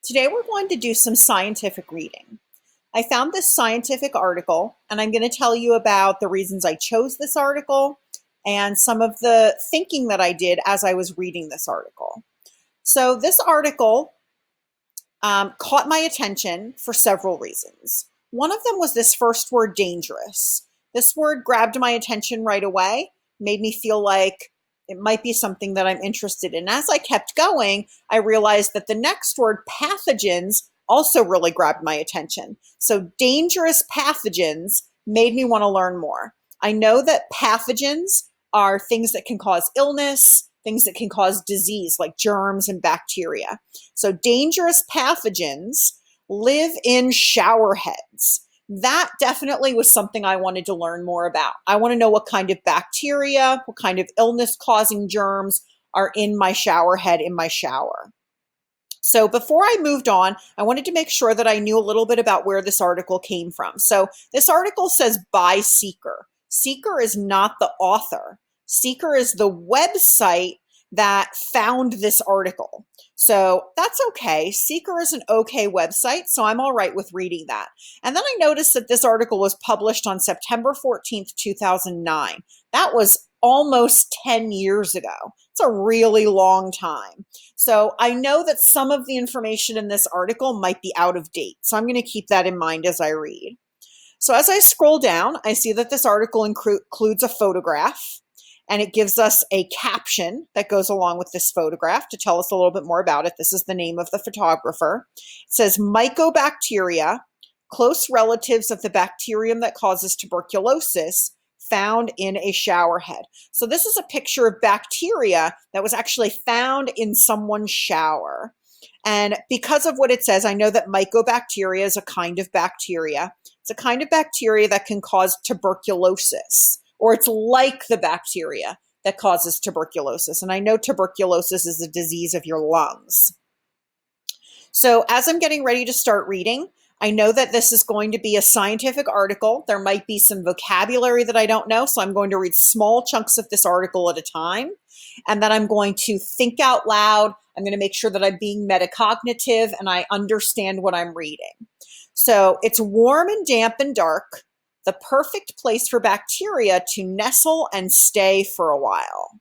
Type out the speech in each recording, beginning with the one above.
Today we're going to do some scientific reading. I found this scientific article, and I'm going to tell you about the reasons I chose this article and some of the thinking that I did as I was reading this article. So, this article caught my attention for several reasons. One of them was this first word, dangerous. This word grabbed my attention right away, made me feel like it might be something that I'm interested in. As I kept going, I realized that the next word, pathogens, also really grabbed my attention. So, dangerous pathogens made me want to learn more. I know that pathogens are things that can cause illness, things that can cause disease, like germs and bacteria. So, dangerous pathogens live in shower heads. That definitely was something I wanted to learn more about. I want to know what kind of bacteria, what kind of illness causing germs are in my shower head in my shower. So before I moved on, I wanted to make sure that I knew a little bit about where this article came from. So this article says by Seeker. Seeker is not the author. Seeker is the website that found this article. So that's okay. Seeker is an okay website, so I'm all right with reading that. And then I noticed that this article was published on September 14th, 2009. That was almost 10 years ago. It's a really long time. So I know that some of the information in this article might be out of date. So I'm going to keep that in mind as I read. So as I scroll down, I see that this article includes a photograph, and it gives us a caption that goes along with this photograph to tell us a little bit more about it. This is the name of the photographer. It says mycobacteria, close relatives of the bacterium that causes tuberculosis, found in a shower head. So this is a picture of bacteria that was actually found in someone's shower. And because of what it says, I know that mycobacteria is a kind of bacteria. It's a kind of bacteria that can cause tuberculosis, or it's like the bacteria that causes tuberculosis. And I know tuberculosis is a disease of your lungs. So as I'm getting ready to start reading, I know that this is going to be a scientific article. There might be some vocabulary that I don't know, so I'm going to read small chunks of this article at a time. And then I'm going to think out loud. I'm going to make sure that I'm being metacognitive and I understand what I'm reading. So it's warm and damp and dark, the perfect place for bacteria to nestle and stay for a while.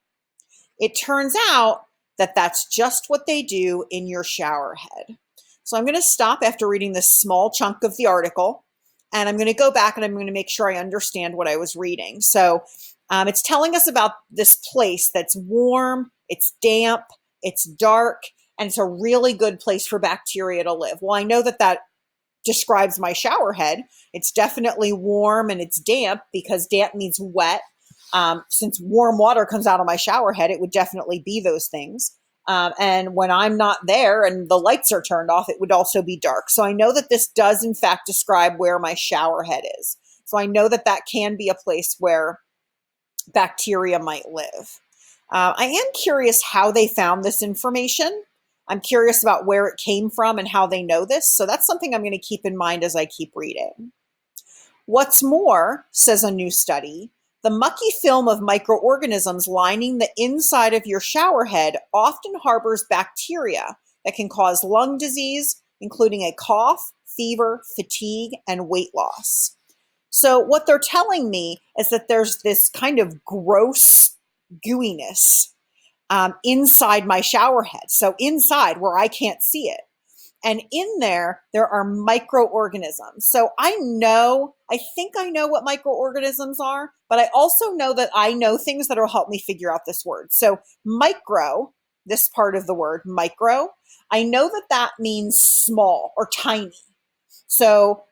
It turns out that that's just what they do in your shower head. So I'm going to stop after reading this small chunk of the article, and I'm going to go back and I'm going to make sure I understand what I was reading. So it's telling us about this place that's warm, it's damp, it's dark, and it's a really good place for bacteria to live. Well, I know that that describes my shower head. It's definitely warm and it's damp because damp means wet. Since warm water comes out of my shower head, it would definitely be those things. And when I'm not there and the lights are turned off, it would also be dark. So I know that this does in fact describe where my shower head is. So I know that that can be a place where bacteria might live. I am curious how they found this information. I'm curious about where it came from and how they know this. So that's something I'm going to keep in mind as I keep reading. What's more, says a new study, the mucky film of microorganisms lining the inside of your shower head often harbors bacteria that can cause lung disease, including a cough, fever, fatigue, and weight loss. So what they're telling me is that there's this kind of gross gooiness inside my shower head. So inside where I can't see it. And in there are microorganisms. So I think I know what microorganisms are, but I also know that I know things that will help me figure out this word. So micro, this part of the word, micro, I know that that means small or tiny. So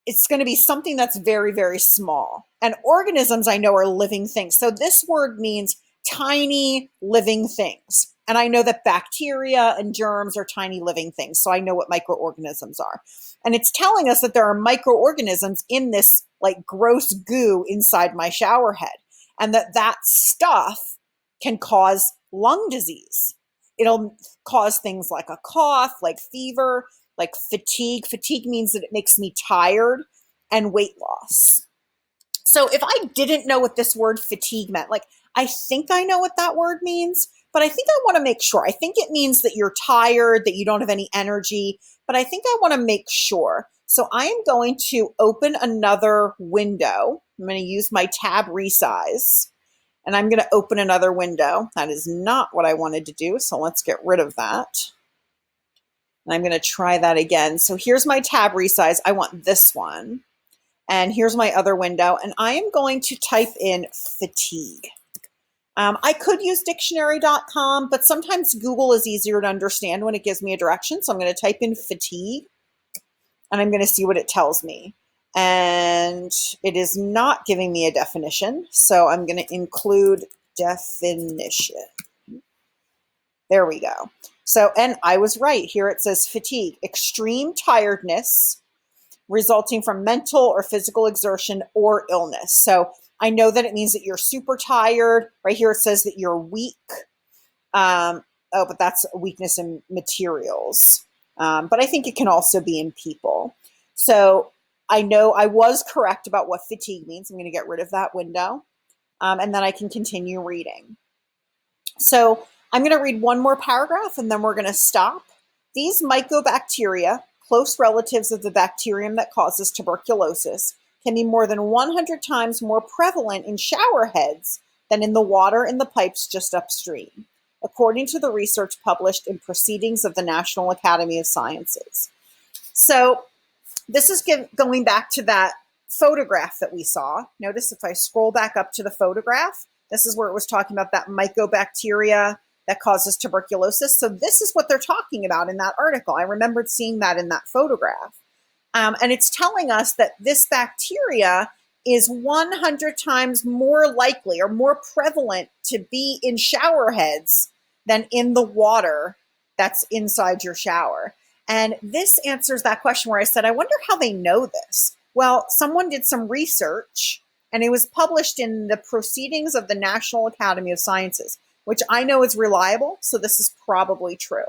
it's going to be something that's very, very small. And organisms I know are living things. So this word means tiny living things. And I know that bacteria and germs are tiny living things. So I know what microorganisms are. And it's telling us that there are microorganisms in this like gross goo inside my shower head. And that stuff can cause lung disease. It'll cause things like a cough, like fever, like fatigue. Fatigue means that it makes me tired, and weight loss. So if I didn't know what this word fatigue meant, like I think I know what that word means, but I think I want to make sure. I think it means that you're tired, that you don't have any energy, but I think I want to make sure. So I am going to open another window. I'm going to use my tab resize, and I'm going to open another window. That is not what I wanted to do, so let's get rid of that. And I'm going to try that again. So here's my tab resize. I want this one. And here's my other window, and I am going to type in fatigue. I could use dictionary.com, but sometimes Google is easier to understand when it gives me a direction. So I'm going to type in fatigue, and I'm going to see what it tells me. And it is not giving me a definition, so I'm going to include definition. There we go. So, and I was right. Here it says fatigue, extreme tiredness resulting from mental or physical exertion or illness. So I know that it means that you're super tired. Right here it says that you're weak. But that's weakness in materials. But I think it can also be in people. So I know I was correct about what fatigue means. I'm going to get rid of that window. And then I can continue reading. So I'm going to read one more paragraph and then we're going to stop. These mycobacteria, close relatives of the bacterium that causes tuberculosis, can be more than 100 times more prevalent in shower heads than in the water in the pipes just upstream, according to the research published in Proceedings of the National Academy of Sciences. So this is going back to that photograph that we saw. Notice if I scroll back up to the photograph, this is where it was talking about that mycobacteria that causes tuberculosis. So this is what they're talking about in that article. I remembered seeing that in that photograph. And it's telling us that this bacteria is 100 times more likely or more prevalent to be in shower heads than in the water that's inside your shower. And this answers that question where I said, I wonder how they know this. Well, someone did some research and it was published in the Proceedings of the National Academy of Sciences, which I know is reliable, so this is probably true.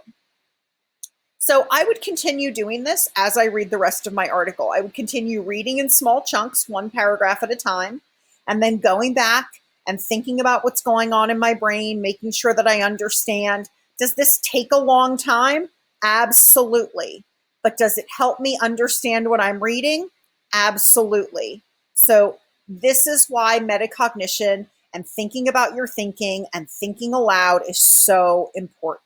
So I would continue doing this as I read the rest of my article. I would continue reading in small chunks, one paragraph at a time, and then going back and thinking about what's going on in my brain, making sure that I understand. Does this take a long time? Absolutely. But does it help me understand what I'm reading? Absolutely. So this is why metacognition and thinking about your thinking and thinking aloud is so important.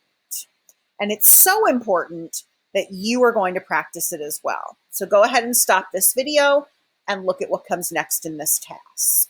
And it's so important that you are going to practice it as well. So go ahead and stop this video and look at what comes next in this task.